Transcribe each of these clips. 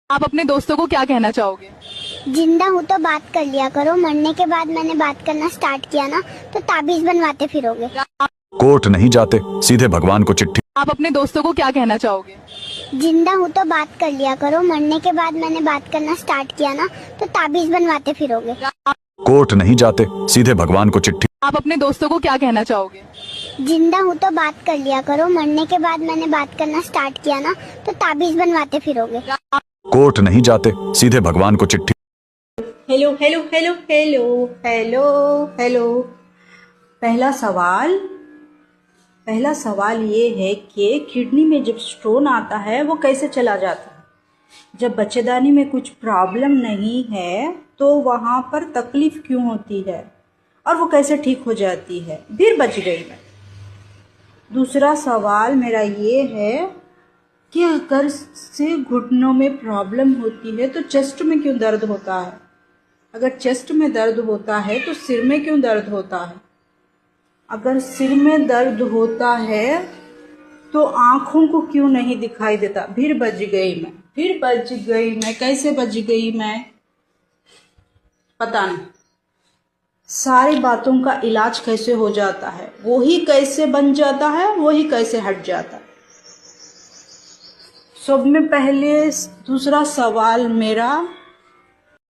आप अपने दोस्तों को क्या कहना चाहोगे? जिंदा हूँ तो बात कर लिया करो, मरने के बाद मैंने बात करना स्टार्ट किया ना तो ताबीज बनवाते फिरोगे। कोर्ट नहीं जाते, सीधे भगवान को चिट्ठी। आप अपने दोस्तों को क्या कहना चाहोगे? जिंदा हूँ तो बात कर लिया करो, मरने के बाद मैंने बात करना स्टार्ट किया ना तो ताबीज बनवाते फिरोगे। कोर्ट नहीं जाते, सीधे भगवान को चिट्ठी। आप अपने दोस्तों को क्या कहना चाहोगे? जिंदा हूँ तो बात कर लिया करो, मरने के बाद मैंने बात करना स्टार्ट किया ना तो ताबीज बनवाते फिरोगे। कोर्ट नहीं जाते, सीधे भगवान को चिट्ठी। Hello hello hello hello hello hello. पहला सवाल ये है कि किडनी में जब स्टोन आता है वो कैसे चला जाता है। जब बच्चेदानी में कुछ प्रॉब्लम नहीं है तो वहाँ पर तकलीफ क्यों होती है और वो कैसे ठीक हो जाती है। फिर बच गई मैं। दूसरा सवाल मेरा ये है कि अगर से घुटनों में प्रॉब्लम होती है तो चेस्ट में क्यों दर्द होता है। अगर चेस्ट में दर्द होता है तो सिर में क्यों दर्द होता है। अगर सिर में दर्द होता है तो आँखों को क्यों नहीं दिखाई देता। फिर बच गई मैं। कैसे बच गई मैं पता नहीं। सारी बातों का इलाज कैसे हो जाता है, वो ही कैसे बन जाता है, वो ही कैसे हट जाता है। सब में पहले दूसरा सवाल मेरा,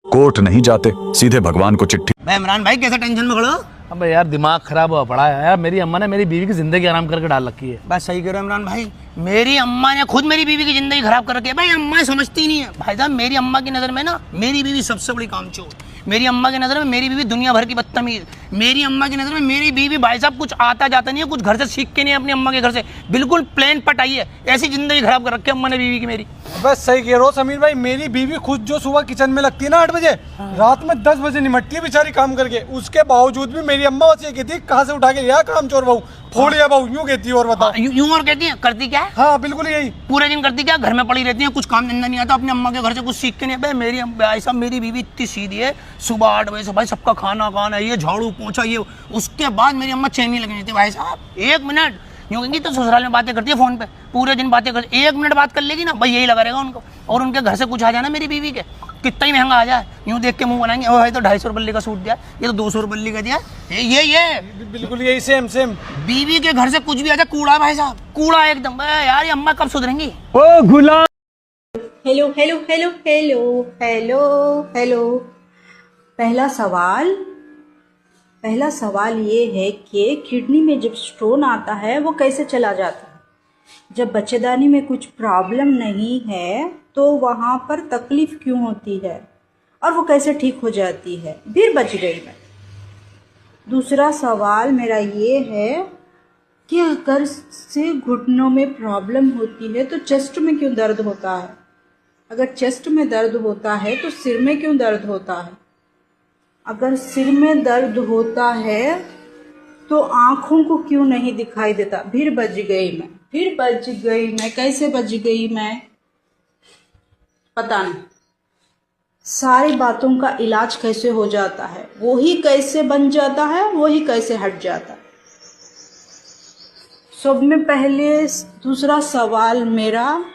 कोर्ट नहीं जाते, सीधे भगवान को चिट्ठी। भाई इमरान भाई कैसे टेंशन में खड़े हो? अबे यार दिमाग खराब हुआ पड़ा है यार। मेरी अम्मा ने मेरी बीवी की जिंदगी आराम करके डाल रखी है। बस सही कह रहे हो इमरान भाई। मेरी अम्मा ने खुद मेरी बीवी की जिंदगी खराब कर रखी है। भाई अम्मा समझती नहीं है भाई साहब। मेरी अम्मा की नज़र में ना मेरी बीवी सबसे बड़ी कामचोर। मेरी अम्मा की नज़र में मेरी बीवी दुनिया भर की बदतमीज। मेरी अम्मा की नज़र में मेरी बीवी भाई साहब कुछ आता जाता नहीं है, कुछ घर से सीख के नहीं है अपनी अम्मा के घर से। बिल्कुल प्लेन पटाई है। ऐसी जिंदगी खराब कर रखी है अम्मा ने बीवी की मेरी। बस सही कह रहे हो समीर भाई। मेरी बीवी खुद जो सुबह किचन में लगती है ना 8 बजे, रात में 10 बजे निमटती है बेचारी काम करके। उसके बावजूद भी मेरी अम्मा बस ये कहती है कहाँ से उठा के लिया काम चोर बहू, फोड़िया बहू, यूँ कहती है। और बताओ यूं और कहती है, करती क्या है? हाँ बिल्कुल यही। पूरे दिन करती क्या, घर में पड़ी रहती है, कुछ काम धंधा नहीं आता, अपनी अम्मा के घर से कुछ सीख के नहीं। भाई मेरी भाई साहब मेरी बीवी इतनी सीधी है। सुबह 8 बजे से भाई सबका खाना खाना, ये झाड़ू पोंछा, ये उसके बाद मेरी अम्मा चैन नहीं लगनी थी भाई साहब। 1 मिनट यूँ कहेंगी तो ससुराल में बातें करती है फोन पे, पूरे दिन बातें करती। 1 मिनट बात कर लेगी ना भाई यही लगा रहेगा उनको। और उनके घर से कुछ आ जाना मेरी बीवी के, कितना ही महंगा आ जाए, यूँ देख के मुंह बनाएंगे, ओ भाई तो 250 रुपये का सूट दिया, ये तो 200 रुपये का दिया, ये बिल्कुल यही सेम सेम। बीवी के घर से कुछ भी आ जाए कूड़ा भाई साहब, कूड़ा एकदम। यार ये अम्मा कब सुधरेंगी? ओ गुलाम। Hello hello hello hello hello hello. पहला सवाल ये है कि किडनी में जब स्टोन आता है वो कैसे चला जाता है। जब बच्चेदानी में कुछ प्रॉब्लम नहीं है तो वहाँ पर तकलीफ क्यों होती है और वो कैसे ठीक हो जाती है। फिर बच गई मैं। दूसरा सवाल मेरा ये है कि अगर से घुटनों में प्रॉब्लम होती है तो चेस्ट में क्यों दर्द होता है। अगर चेस्ट में दर्द होता है तो सिर में क्यों दर्द होता है। अगर सिर में दर्द होता है तो आँखों को क्यों नहीं दिखाई देता। फिर बच गई मैं। कैसे बच गई मैं पता नहीं। सारी बातों का इलाज कैसे हो जाता है, वो ही कैसे बन जाता है, वो ही कैसे हट जाता है। सब में पहले दूसरा सवाल मेरा,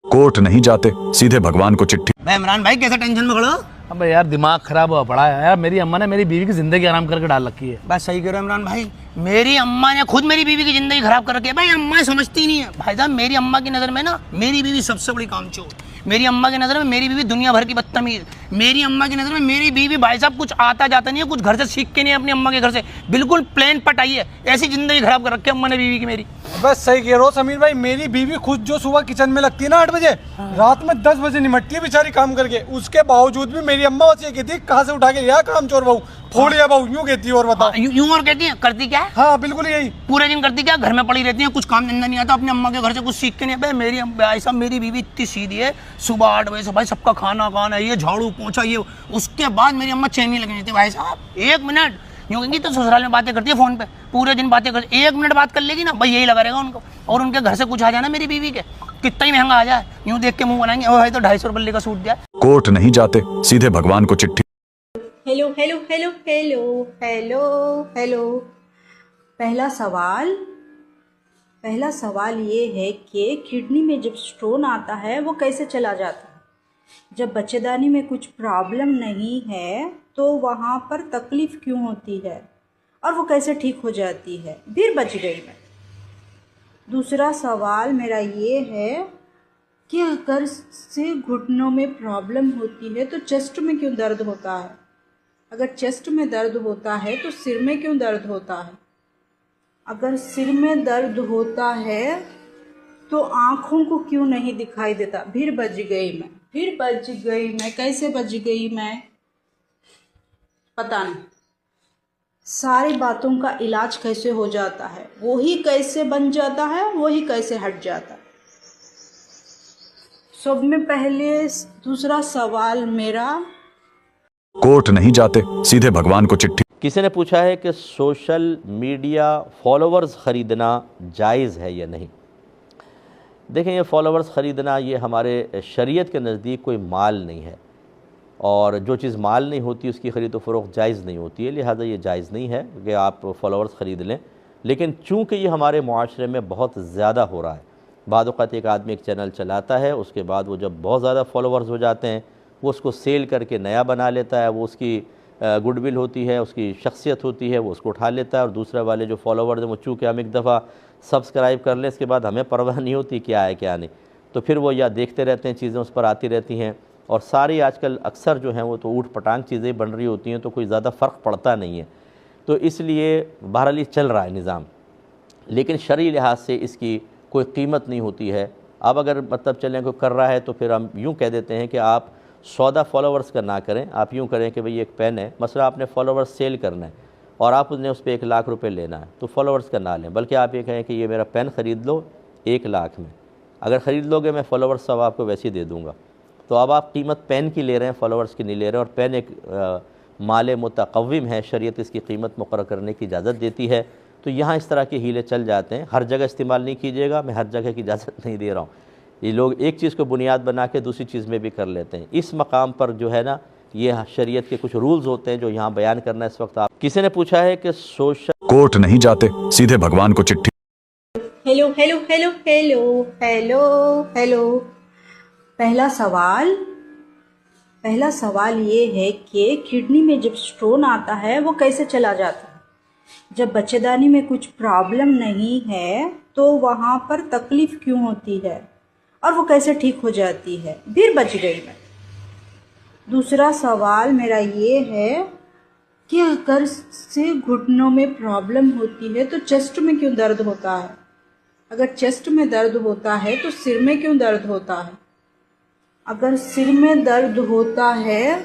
कोर्ट नहीं जाते, सीधे भगवान को चिट्ठी। भाई इमरान भाई कैसे टेंशन में खड़े हो? अबे यार दिमाग खराब हुआ पड़ा है यार। मेरी अम्मा ने मेरी बीवी की जिंदगी आराम करके डाल रखी है। बस सही कह रहे हो इमरान भाई। मेरी अम्मा ने खुद मेरी बीवी की जिंदगी खराब कर रखी है। भाई अम्मा समझती नहीं है भाई साहब। मेरी अम्मा की नज़र में ना मेरी बीवी सबसे बड़ी कामचोर। मेरी अम्मा की नज़र में मेरी बीवी दुनिया भर की बदतमीज। मेरी अम्मा की नज़र में मेरी बीवी भाई साहब कुछ आता जाता नहीं है, कुछ घर से सीख के नहीं है अपनी अम्मा के घर से। बिल्कुल प्लेन पटाई है। ऐसी जिंदगी खराब कर रखी है अम्मा ने बीवी की मेरी। बस सही कह रहे हो समीर भाई। मेरी बीवी खुद जो सुबह किचन में लगती है ना 8 बजे, रात में 10 बजे निमटती है बेचारी काम करके। उसके बावजूद भी मेरी अम्मा बस ये कहती है कहाँ से उठा के लिया काम चोर बहू, फोड़िया बहू, यूँ कहती है। और बताओ यूं और कहती है, करती क्या है? हाँ बिल्कुल यही। पूरे दिन करती क्या, घर में पड़ी रहती है, कुछ काम धंधा नहीं आता, अपनी अम्मा के घर से कुछ सीख के नहीं। भाई मेरी भाई साहब मेरी बीवी इतनी सीधी है। सुबह 8 बजे से भाई सबका खाना खाना, ये झाड़ू पोंछा, ये उसके बाद मेरी अम्मा चैन नहीं लगनी थी भाई साहब। 1 मिनट यूँ कहेंगी तो ससुराल में बातें करती है फोन पे, पूरे दिन बातें करती। 1 मिनट बात कर लेगी ना भाई यही लगा रहेगा उनको। और उनके घर से कुछ आ जाना मेरी बीवी के, कितना ही महंगा आ जाए, यूँ देख के मुंह बनाएंगे, ओ भाई तो 250 रुपये का सूट दिया। कोर्ट नहीं जाते, सीधे भगवान को चिट्ठी। Hello hello hello hello hello hello. पहला सवाल ये है कि किडनी में जब स्टोन आता है वो कैसे चला जाता है। जब बच्चेदानी में कुछ प्रॉब्लम नहीं है तो वहाँ पर तकलीफ़ क्यों होती है और वो कैसे ठीक हो जाती है? फिर बच गई मैं। दूसरा सवाल मेरा ये है कि अगर से घुटनों में प्रॉब्लम होती है तो चेस्ट में क्यों दर्द होता है? अगर चेस्ट में दर्द होता है तो सिर में क्यों दर्द होता है? अगर सिर में दर्द होता है तो आँखों को क्यों नहीं दिखाई देता? फिर बच गई मैं। फिर बच गई मैं। कैसे बच गई मैं? पता नहीं। सारी बातों का इलाज कैसे हो जाता है? वो ही कैसे बन जाता है, वो ही कैसे हट जाता है? सब में पहले दूसरा सवाल मेरा, कोर्ट नहीं जाते, सीधे भगवान को चिट्ठी। किसी ने पूछा है कि सोशल मीडिया फॉलोअर्स ख़रीदना जायज़ है या नहीं। देखें, ये फॉलोअर्स ख़रीदना ये हमारे शरीयत के नज़दीक कोई माल नहीं है, और जो चीज़ माल नहीं होती उसकी ख़रीद व फ़रोख्त जायज़ नहीं होती है, लिहाजा ये जायज़ नहीं है कि आप फॉलोअर्स ख़रीद लें। लेकिन चूँकि ये हमारे मुआशरे में बहुत ज़्यादा हो रहा है, बाद वक़्त एक आदमी एक चैनल चलाता है, उसके बाद वो जब बहुत ज़्यादा फॉलोअर्स हो जाते हैं वो उसको सेल करके नया बना लेता है, वो उसकी गुडविल होती है, उसकी शख्सियत होती है, वो उसको उठा लेता है, और दूसरे वाले जो फॉलोवर्स हैं वो चूँकि हम एक दफ़ा सब्सक्राइब कर लें इसके बाद हमें परवाह नहीं होती क्या है क्या नहीं, तो फिर वो या देखते रहते हैं, चीज़ें उस पर आती रहती हैं, और सारी आजकल अक्सर जो हैं वो तो ऊट पटांग चीज़ें बन रही होती हैं, तो कोई ज़्यादा फ़र्क पड़ता नहीं है। तो इसलिए बहरहाल चल रहा है निज़ाम, लेकिन शरई लिहाज से इसकी कोई कीमत नहीं होती है। अब अगर मतलब चलें कोई कर रहा है तो फिर हम यूँ कह देते हैं कि आप सौदा फॉलोवर्स का ना करें, आप यूँ करें कि भाई एक पेन है, मसला आपने फॉलोवर्स सेल करना है और आप उसने उस पर 1 लाख रुपए लेना है, तो फॉलोवर्स का ना लें, बल्कि आप ये कहें कि ये मेरा पेन ख़रीद लो 1 लाख में, अगर ख़रीद लोगे मैं फॉलोवर्स सब आपको वैसे ही दे दूँगा। तो अब आप कीमत पेन की ले रहे हैं, फॉलोवर्स की नहीं ले रहे हैं, और पेन एक माल मुतक़व्विम है, शरीयत इसकी कीमत मुक़र्रर करने की इजाज़त देती है। तो यहाँ इस तरह के हीले चल जाते हैं, हर जगह इस्तेमाल नहीं कीजिएगा, मैं हर जगह की इजाज़त नहीं दे रहा हूँ। ये लोग एक चीज़ को बुनियाद बना के दूसरी चीज़ में भी कर लेते हैं। इस मकाम पर जो है ना, ये शरीयत के कुछ रूल्स होते हैं जो यहाँ बयान करना इस वक्त। आप किसी ने पूछा है कि सोशल कोर्ट नहीं जाते, सीधे भगवान को चिट्ठी। Hello hello hello hello hello hello. पहला सवाल ये है कि किडनी में जब स्टोन आता है वो कैसे चला जाता है? जब बच्चेदानी में कुछ प्रॉब्लम नहीं है तो वहाँ पर तकलीफ़ क्यों होती है और वो कैसे ठीक हो जाती है? फिर बच गई मैं। दूसरा सवाल मेरा ये है कि अगर से घुटनों में प्रॉब्लम होती है तो चेस्ट में क्यों दर्द होता है? अगर चेस्ट में दर्द होता है तो सिर में क्यों दर्द होता है? अगर सिर में दर्द होता है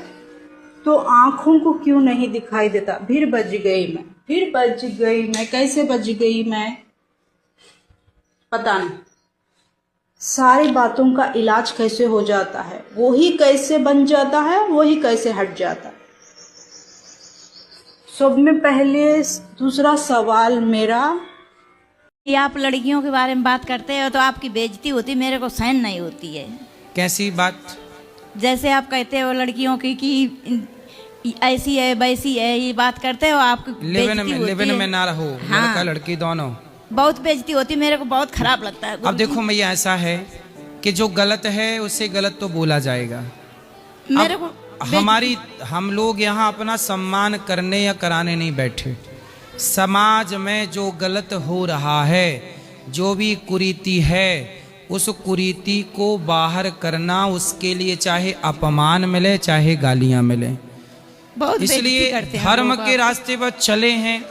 तो आँखों को क्यों नहीं दिखाई देता? फिर बच गई मैं। फिर बच गई मैं। कैसे बच गई मैं? पता नहीं। सारी बातों का इलाज कैसे हो जाता है? वो ही कैसे बन जाता है, वो ही कैसे हट जाता है? सब में पहले दूसरा सवाल मेरा, कि आप लड़कियों के बारे में बात करते हो तो आपकी बेइज्जती होती, मेरे को सहन नहीं होती है। कैसी बात? जैसे आप कहते हो लड़कियों की कि ऐसी है वैसी है, ये बात करते हो, आपकी लिविन में ना रहो, हाँ, लड़का लड़की दोनों, बहुत बेइज्जती होती, मेरे को बहुत खराब लगता है। अब देखो मैया, ऐसा है कि जो गलत है उससे गलत तो बोला जाएगा। मेरे को हम लोग यहाँ अपना सम्मान करने या कराने नहीं बैठे। समाज में जो गलत हो रहा है, जो भी कुरीति है, उस कुरीति को बाहर करना, उसके लिए चाहे अपमान मिले चाहे गालियां मिले। इसलिए धर्म के रास्ते पर चले हैं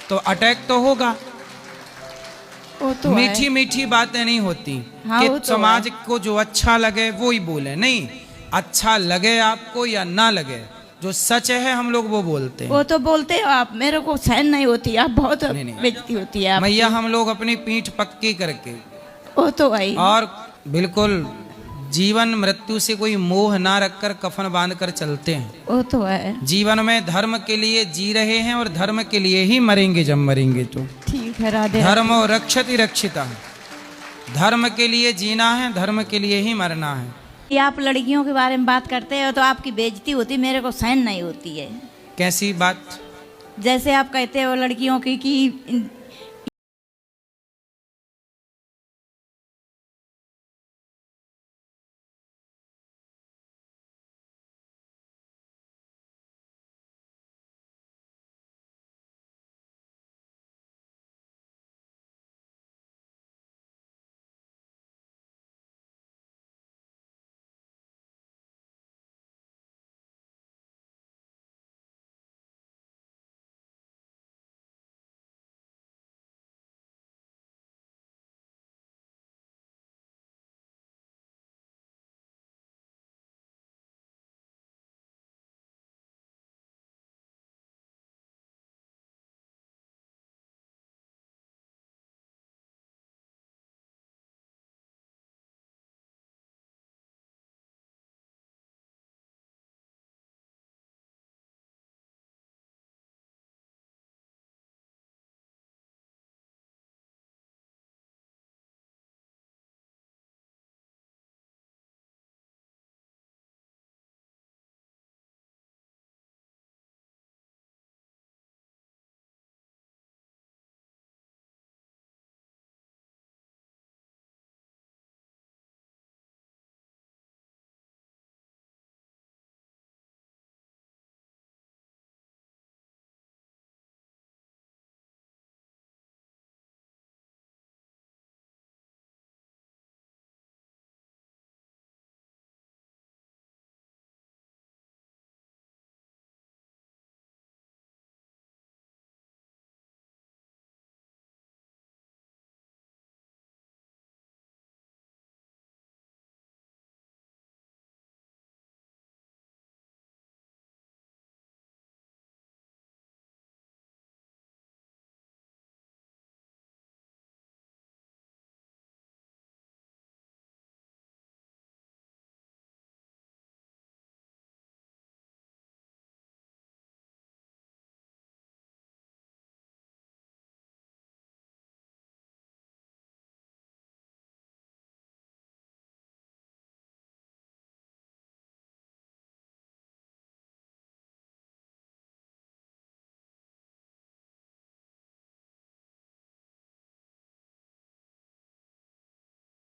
तो अटैक तो होगा। तो मीठी मीठी बातें नहीं होती, हाँ, कि तो समाज को जो अच्छा लगे वो ही बोले, नहीं, अच्छा लगे आपको या ना लगे, जो सच है हम लोग वो बोलते हैं। वो तो बोलते हो आप, मेरे को सहन नहीं होती, आप बहुत बेइज्जती होती है मैया। हम लोग अपनी पीठ पक्की करके, वो तो भाई, और बिल्कुल जीवन मृत्यु से कोई मोह ना रखकर कफन बांध कर चलते हैं। वो तो है। जीवन में धर्म के लिए जी रहे हैं और धर्म के लिए ही मरेंगे जब मरेंगे तो। ठीक है, राधे। धर्म और रक्षति रक्षिता, धर्म के लिए जीना है, धर्म के लिए ही मरना है। कि आप लड़कियों के बारे में बात करते हो तो आपकी बेइज्जती होती, मेरे को सहन नहीं होती है। कैसी बात? जैसे आप कहते हो लड़कियों की कि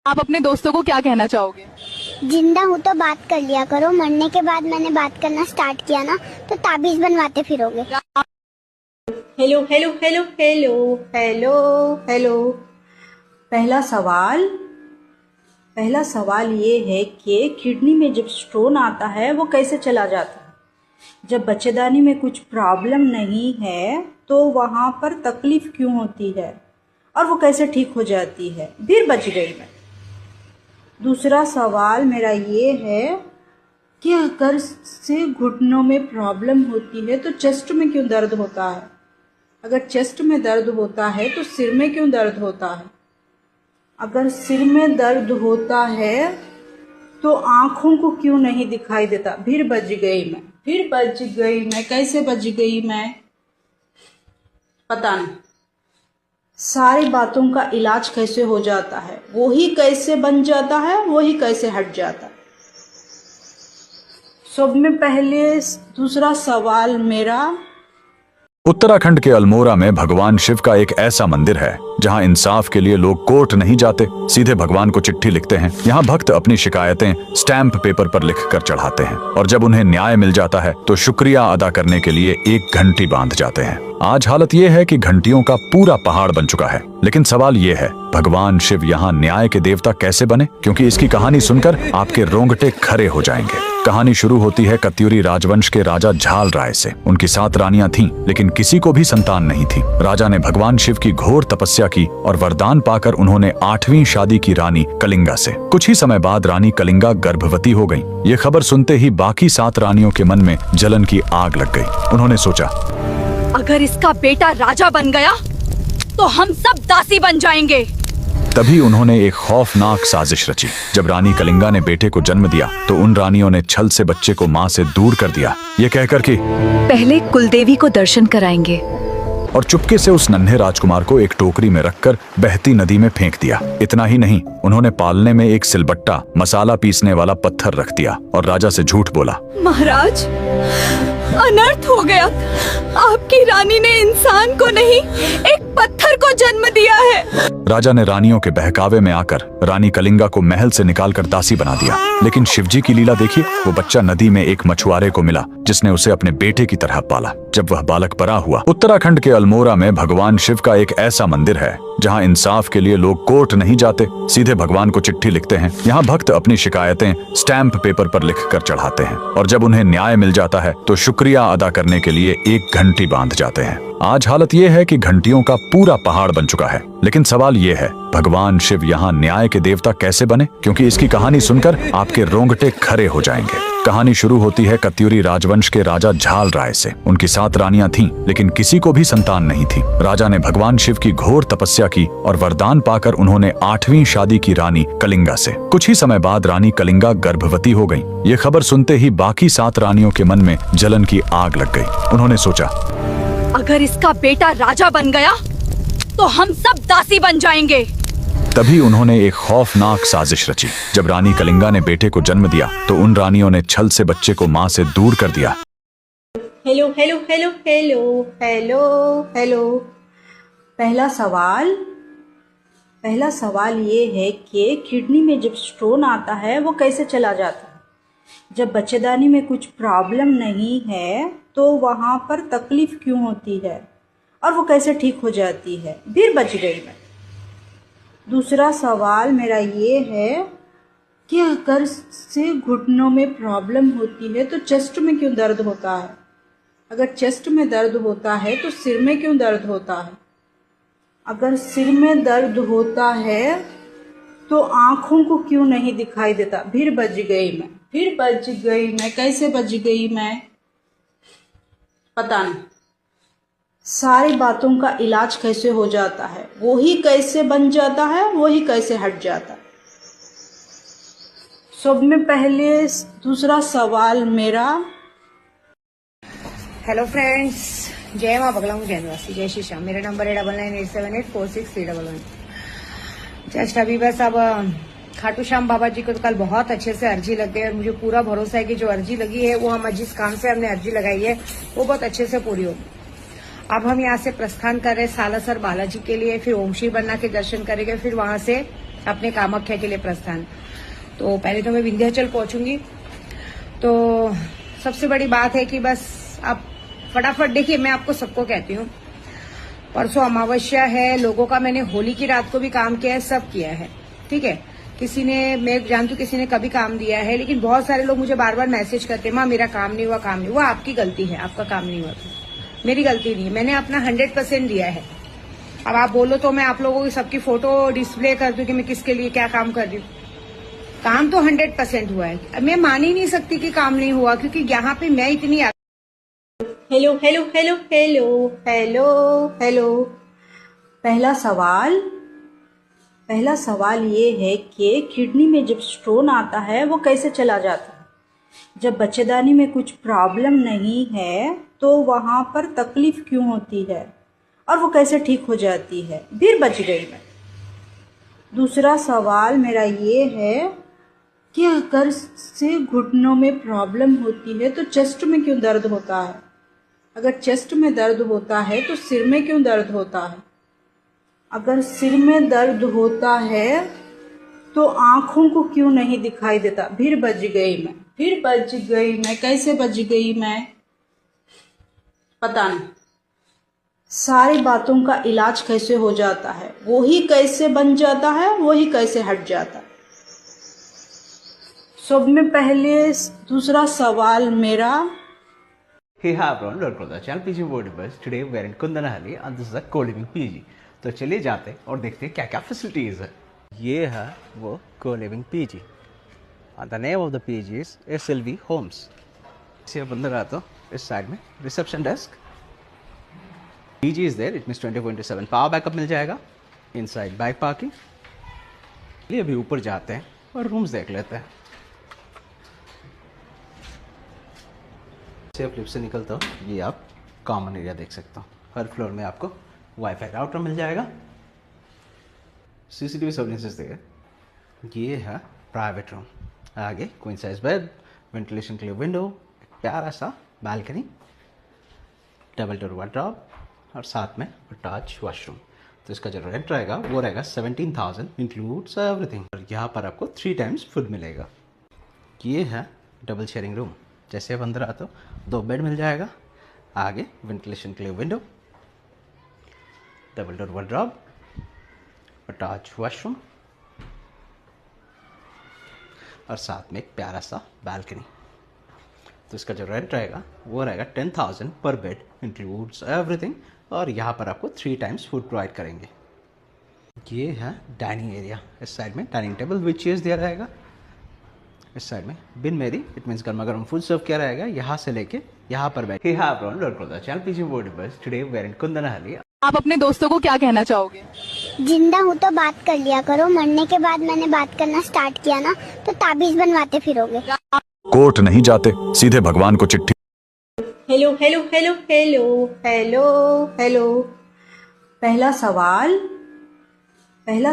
आप अपने दोस्तों को क्या कहना चाहोगे? जिंदा हूँ तो बात कर लिया करो, मरने के बाद मैंने बात करना स्टार्ट किया ना तो ताबीज बनवाते फिरोगे। Hello hello hello hello hello hello. पहला सवाल ये है कि किडनी में जब स्टोन आता है वो कैसे चला जाता है? जब बच्चेदानी में कुछ प्रॉब्लम नहीं है तो वहाँ पर तकलीफ क्यों होती है और वो कैसे ठीक हो जाती है? फिर बच गई मैं। दूसरा सवाल मेरा ये है कि अगर से घुटनों में प्रॉब्लम होती है तो चेस्ट में क्यों दर्द होता है? अगर चेस्ट में दर्द होता है तो सिर में क्यों दर्द होता है? अगर सिर में दर्द होता है तो आँखों को क्यों नहीं दिखाई देता? फिर बच गई मैं। कैसे बच गई मैं? पता नहीं। सारी बातों का इलाज कैसे हो जाता है? वो ही कैसे बन जाता है, वो ही कैसे हट जाता है? सब में पहले दूसरा सवाल मेरा, उत्तराखंड के अल्मोड़ा में भगवान शिव का एक ऐसा मंदिर है जहां इंसाफ के लिए लोग कोर्ट नहीं जाते, सीधे भगवान को चिट्ठी लिखते हैं। यहाँ भक्त अपनी शिकायतें स्टैंप पेपर पर लिखकर चढ़ाते हैं और जब उन्हें न्याय मिल जाता है तो शुक्रिया अदा करने के लिए एक घंटी बांध जाते हैं। आज हालत ये है कि घंटियों का पूरा पहाड़ बन चुका है, लेकिन सवाल ये है भगवान शिव यहाँ न्याय के देवता कैसे बने? क्योंकि इसकी कहानी सुनकर आपके रोंगटे खड़े हो जाएंगे। कहानी शुरू होती है कत्यूरी राजवंश के राजा झाल राय से। उनकी 7 रानियां थीं, लेकिन किसी को भी संतान नहीं थी। राजा ने भगवान शिव की घोर तपस्या की और वरदान पाकर उन्होंने 8वीं शादी की रानी कलिंगा से। कुछ ही समय बाद रानी कलिंगा गर्भवती हो गई। ये खबर सुनते ही बाकी 7 रानियों के मन में जलन की आग लग गई। उन्होंने सोचा, अगर इसका बेटा राजा बन गया तो हम सब दासी बन जाएंगे। तभी उन्होंने एक खौफनाक साजिश रची। जब रानी कलिंगा ने बेटे को जन्म दिया तो उन रानियों ने छल से बच्चे को मां से दूर कर दिया, ये कहकर कि पहले कुलदेवी को दर्शन कराएंगे, और चुपके से उस नन्हे राजकुमार को एक टोकरी में रखकर बहती नदी में फेंक दिया। इतना ही नहीं, उन्होंने पालने में एक सिलबट्टा, मसाला पीसने वाला पत्थर रख दिया और राजा से झूठ बोला, महाराज अनर्थ हो गया, आपकी रानी ने इंसान को नहीं एक पत्थर को जन्म दिया है। राजा ने रानियों के बहकावे में आकर रानी कलिंगा को महल से निकालकर दासी बना दिया। लेकिन शिवजी की लीला देखिए, वो बच्चा नदी में एक मछुआरे को मिला जिसने उसे अपने बेटे की तरह पाला। जब वह बालक बड़ा हुआ, उत्तराखंड के अल्मोड़ा में भगवान शिव का एक ऐसा मंदिर है जहां इंसाफ के लिए लोग कोर्ट नहीं जाते, सीधे भगवान को चिट्ठी लिखते हैं। यहाँ भक्त अपनी शिकायतें स्टैंप पेपर पर लिखकर चढ़ाते हैं और जब उन्हें न्याय मिल जाता है तो शुक्रिया अदा करने के लिए एक घंटी बांध जाते हैं। आज हालत ये है कि घंटियों का पूरा पहाड़ बन चुका है, लेकिन सवाल ये है भगवान शिव यहाँ न्याय के देवता कैसे बने? क्योंकि इसकी कहानी सुनकर आपके रोंगटे खड़े हो जाएंगे। कहानी शुरू होती है कत्यूरी राजवंश के राजा झाल राय से। उनकी 7 रानियां थीं, लेकिन किसी को भी संतान नहीं थी। राजा ने भगवान शिव की घोर तपस्या की और वरदान पाकर उन्होंने 8वीं शादी की रानी कलिंगा से। कुछ ही समय बाद रानी कलिंगा गर्भवती हो गई। ये खबर सुनते ही बाकी 7 रानियों के मन में जलन की आग लग गई। उन्होंने सोचा, अगर इसका बेटा राजा बन गया तो हम सब दासी बन जाएंगे। तभी उन्होंने एक खौफनाक साजिश रची। जब रानी कलिंगा ने बेटे को जन्म दिया तो उन रानियों ने छल से बच्चे को मां से दूर कर दिया। Hello hello hello hello hello hello. पहला सवाल ये है कि किडनी में जब स्टोन आता है वो कैसे चला जाता है? जब बच्चेदानी में कुछ प्रॉब्लम नहीं है तो वहाँ पर तकलीफ क्यों होती है और वो कैसे ठीक हो जाती है? फिर बच गई मैं। दूसरा सवाल मेरा ये है कि अगर से घुटनों में प्रॉब्लम होती है तो चेस्ट में क्यों दर्द होता है? अगर चेस्ट में दर्द होता है तो सिर में क्यों दर्द होता है? अगर सिर में दर्द होता है तो आँखों को क्यों नहीं दिखाई देता? फिर बच गई मैं। कैसे बच गई मैं? पता नहीं। सारी बातों का इलाज कैसे हो जाता है? वो ही कैसे बन जाता है, वो ही कैसे हट जाता है? सब में पहले दूसरा सवाल मेरा, हेलो फ्रेंड्स, जय माँ बगला हूँ, जय निवासी, जय श्री श्याम। मेरा नंबर है 9987846311। जस्ट अभी बस अब खाटू श्याम बाबा जी को तो कल बहुत अच्छे से अर्जी लग गई और मुझे पूरा भरोसा है कि जो अर्जी लगी है वो हम जिस काम से हमने अर्जी लगाई है वो बहुत अच्छे से पूरी होगी। अब हम यहाँ से प्रस्थान कर रहे हैं सालासर बालाजी के लिए, फिर ओम श्री बन्ना के दर्शन करेंगे, फिर वहां से अपने कामाख्या के लिए प्रस्थान। तो पहले तो मैं विंध्याचल पहुंचूंगी। तो सबसे बड़ी बात है कि बस आप फटाफट देखिए, मैं आपको सबको कहती हूँ, परसों अमावस्या है, लोगों का मैंने होली की रात को भी काम किया है, सब किया है, ठीक है। किसी ने, मैं जानती हूँ किसी ने कभी काम दिया है, लेकिन बहुत सारे लोग मुझे बार बार मैसेज करते हैं, माँ मेरा काम नहीं हुआ, काम नहीं हुआ। आपकी गलती है, आपका काम नहीं हुआ, मेरी गलती नहीं है। मैंने अपना 100% दिया है। अब आप बोलो तो मैं आप लोगों की सबकी फोटो डिस्प्ले कर दूं कि मैं किसके लिए क्या काम कर रही हूँ। काम तो 100% हुआ है। मैं मान ही नहीं सकती कि काम नहीं हुआ, क्योंकि यहाँ पे मैं इतनी hello hello hello hello hello hello. पहला सवाल ये है कि किडनी में जब स्टोन आता है वो कैसे चला जाता है। जब बच्चेदानी में कुछ प्रॉब्लम नहीं है तो वहाँ पर तकलीफ क्यों होती है और वो कैसे ठीक हो जाती है। फिर बच गई मैं। दूसरा सवाल मेरा ये है कि अगर से घुटनों में प्रॉब्लम होती है तो चेस्ट में क्यों दर्द होता है। अगर चेस्ट में दर्द होता है तो सिर में क्यों दर्द होता है। अगर सिर में दर्द होता है तो आँखों को क्यों नहीं दिखाई देता। फिर बच गई मैं। कैसे बच गई मैं पता नहीं। सारी बातों का इलाज कैसे हो जाता है, वो ही कैसे बन जाता है, वो ही कैसे हट जाता है। सब में पहले दूसरा सवाल मेरा, Hey, hi everyone, welcome to the channel PG World Bus. Today we are in Kundanahalli and this is a co-living PG. तो चलिए जाते हैं और देखते हैं क्या क्या फैसिलिटीज है। ये है वो co-living PG and the name of the PG is SLV Homes। इसे अब अंदर आता हूँ। इस साइड में reception desk, PG is there, it means 24/7 power backup मिल जाएगा। Inside bike parking. चलिए अभी ऊपर जाते हैं और रूम्स देख लेते हैं। फ्लिप से निकलता हो, ये आप कॉमन एरिया देख सकते हो। हर फ्लोर में आपको वाईफाई राउटर मिल जाएगा। सीसीटीवी सर्विलेंसेस देगा। ये है प्राइवेट रूम। आगे क्वीन साइज बेड, वेंटिलेशन के लिए विंडो, प्यारा सा बालकनी, डबल डोर वार्डरोब और साथ में अटैच वॉशरूम। तो इसका जो रेंट रहेगा वो रहेगा 17,000 इंक्लूड्स एवरीथिंग। और यहाँ पर आपको 3 टाइम्स फूड मिलेगा। ये है डबल शेयरिंग रूम। जैसे आप अंदर आते हो 2 बेड मिल जाएगा। आगे वेंटिलेशन के लिए window, double door wardrobe, attach washroom और साथ में एक प्यारा सा बालकनी। तो इसका जो रेंट रहेगा वो रहेगा 10,000 पर बेड इंक्लूड्स एवरीथिंग। और यहाँ पर आपको 3 टाइम्स फूड प्रोवाइड करेंगे। ये है डाइनिंग एरिया। इस साइड में डाइनिंग टेबल विद चेयर्स दिया रहेगा। इस साइड में बिन मेरी, इट मींस गर्मा गर्म फूड सर्व किया रहेगा। यहाँ से लेके यहाँ पर बैठ। Hey, hi everyone, welcome to the channel PG World Bus. Today we are in Kundanahalli। आप अपने दोस्तों को क्या कहना चाहोगे। जिंदा हूँ तो बात कर लिया करो, मरने के बाद मैंने बात करना स्टार्ट किया ना तो ताबीज बनवाते फिरोगे। कोर्ट नहीं जाते, सीधे भगवान को चिट्ठी। Hello hello hello hello hello hello. पहला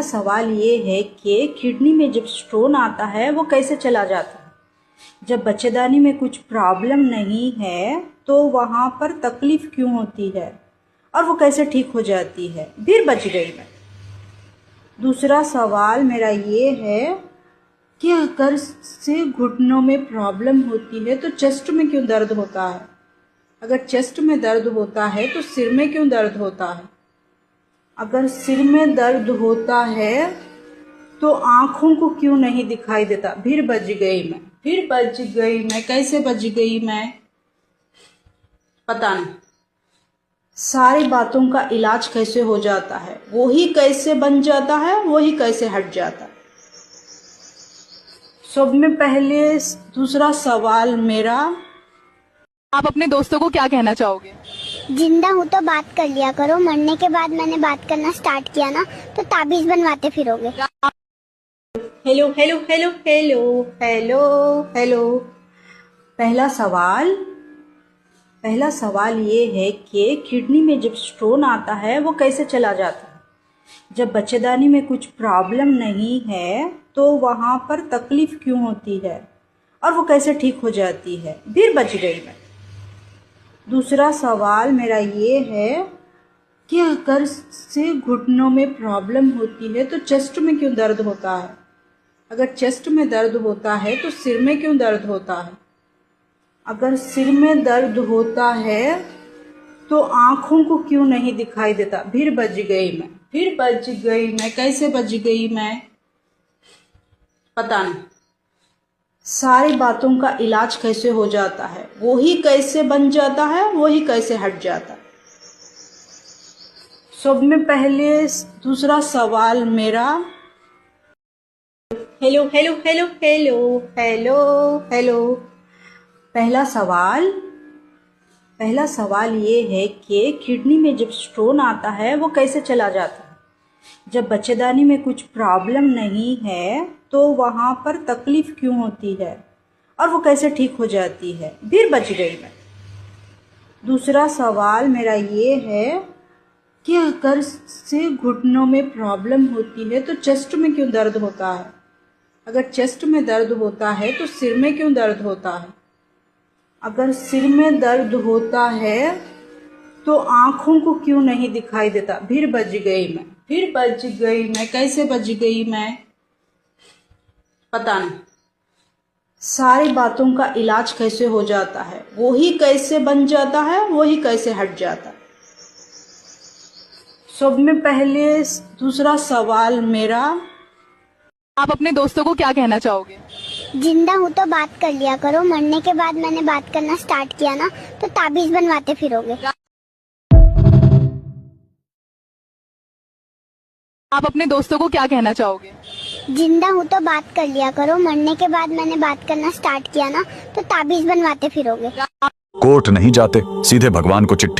सवाल ये है कि किडनी में जब स्टोन आता है वो कैसे चला जाता है। जब बच्चेदानी में कुछ प्रॉब्लम नहीं है तो वहाँ पर तकलीफ क्यों होती है और वो कैसे ठीक हो जाती है। फिर बच गई मैं। दूसरा सवाल मेरा ये है कि अगर से घुटनों में प्रॉब्लम होती है तो चेस्ट में क्यों दर्द होता है। अगर चेस्ट में दर्द होता है तो सिर में क्यों दर्द होता है। अगर सिर में दर्द होता है तो आँखों को क्यों नहीं दिखाई देता। फिर बच गई मैं। कैसे बच गई मैं पता नहीं। सारी बातों का इलाज कैसे हो जाता है, वो ही कैसे बन जाता है, वो ही कैसे हट जाता है। सब में पहले दूसरा सवाल मेरा, आप अपने दोस्तों को क्या कहना चाहोगे। जिंदा हूँ तो बात कर लिया करो, मरने के बाद मैंने बात करना स्टार्ट किया ना तो ताबीज बनवाते फिरोगे। Hello hello hello hello hello hello. पहला सवाल ये है कि किडनी में जब स्टोन आता है वो कैसे चला जाता है। जब बच्चेदानी में कुछ प्रॉब्लम नहीं है तो वहाँ पर तकलीफ क्यों होती है और वो कैसे ठीक हो जाती है। फिर बच गई मैं। दूसरा सवाल मेरा ये है कि अगर से घुटनों में प्रॉब्लम होती है तो चेस्ट में क्यों दर्द होता है? अगर चेस्ट में दर्द होता है तो सिर में क्यों दर्द होता है? अगर सिर में दर्द होता है तो आँखों को क्यों नहीं दिखाई देता? फिर बच गई मैं, कैसे बच गई मैं? पता नहीं। सारी बातों का इलाज कैसे हो जाता है, वो ही कैसे बन जाता है, वो ही कैसे हट जाता है। सब में पहले दूसरा सवाल मेरा, hello hello hello hello hello hello. पहला सवाल ये है कि किडनी में जब स्टोन आता है वो कैसे चला जाता है? जब बच्चेदानी में कुछ प्रॉब्लम नहीं है तो वहाँ पर तकलीफ क्यों होती है और वो कैसे ठीक हो जाती है? फिर बच गई मैं। दूसरा सवाल मेरा ये है कि अगर से घुटनों में प्रॉब्लम होती है तो चेस्ट में क्यों दर्द होता है? अगर चेस्ट में दर्द होता है तो सिर में क्यों दर्द होता है? अगर सिर में दर्द होता है तो आँखों को क्यों नहीं दिखाई देता? फिर बच गई मैं, कैसे बच गई मैं? पता नहीं। सारी बातों का इलाज कैसे हो जाता है, वो ही कैसे बन जाता है, वो ही कैसे हट जाता है। सब में पहले दूसरा सवाल मेरा, आप अपने दोस्तों को क्या कहना चाहोगे? जिंदा हूँ तो बात कर लिया करो, मरने के बाद मैंने बात करना स्टार्ट किया ना तो ताबीज बनवाते फिरोगे। आप अपने दोस्तों को क्या कहना चाहोगे? जिंदा हूँ तो बात कर लिया करो, मरने के बाद मैंने बात करना स्टार्ट किया ना तो ताबीज बनवाते फिरोगे। कोर्ट नहीं जाते, सीधे भगवान को चिट्ठी